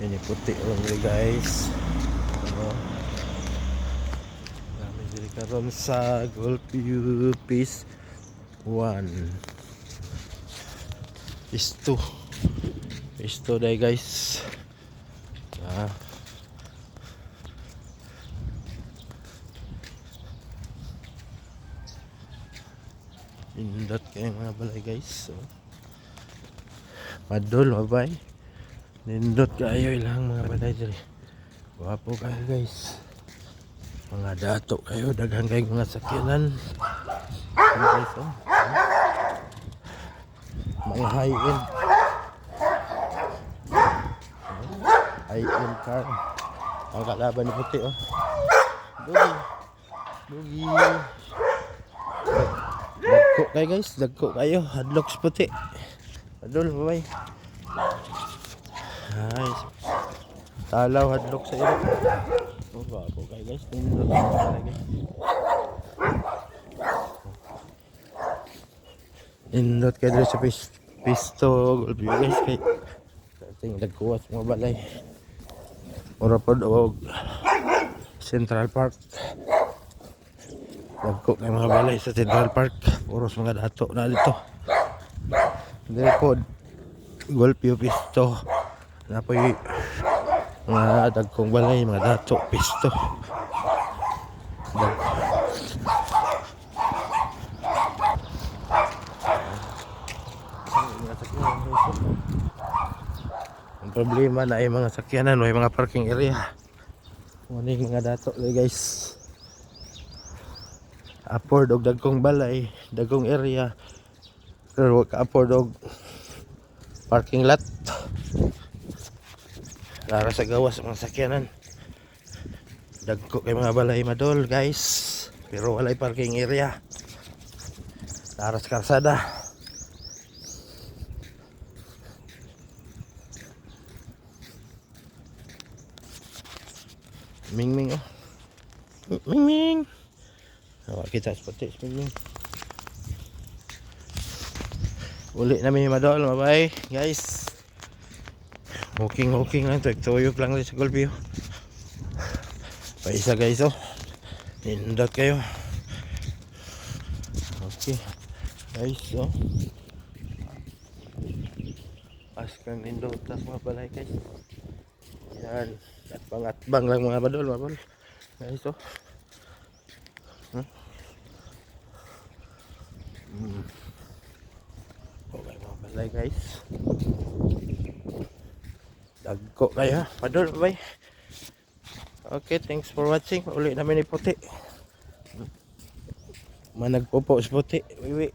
Ini puti only guys. Ano? Kami diri karon sa Golfview Phase 1. Phase 2. Phase 2 day guys. Indot kayo mga balay guys. So, madol mabay. Nindot kayo ilang mga balay diri. Wapo kayo guys. Mga dato kayo, daghang kayo mga sakyanan. Ano guys, oh? Mga high-end. High-end car. Ang kalaban ni puti, oh. Bugi. Bugi. Dagko kayo guys, dagko kayo. Hadlocks puti. Adol, bye-bye. Nice. Talaw hadlock sa iro. Oh, bago kayo guys. Nindot kayo guys. Nindot kayo dito sa pisto. Golfview guys. Kay ating nagkuwas mga balay. Ora po o Central Park. Nagko kayo mga balay sa Central Park. Puros mga dato na dito. Dito po Golfview pisto. Na po yung mga dagkong balay, mga dato, pisto. Ang problema na ay mga sakyanan o ay mga parking area. Muning mga dato guys. Afford og dagkong balay, dagkong area. Pero ka-afford og parking lot. Para sa gawas mga sakyanan. Dagko kay mga balay madol guys. Pero walay parking area. Para sa karsada. Ming Ming oh. Ming Ming. Oh, kita seperti Ming Ming. Uli namin madol, bye guys. Walking lang, tuyok lang sa Golfview. Paisa guys oh. Nindot kayo. Okay. Guys oh. Paskang nindot tas mga balay guys. Yan. Atbang lang mga badol, mabol. Guys oh. Okay mga balay guys. Dagko kayo, padol, bye. Okay, thanks for watching. Uli namin ni puti. Managpo po sa puti. Wiwi.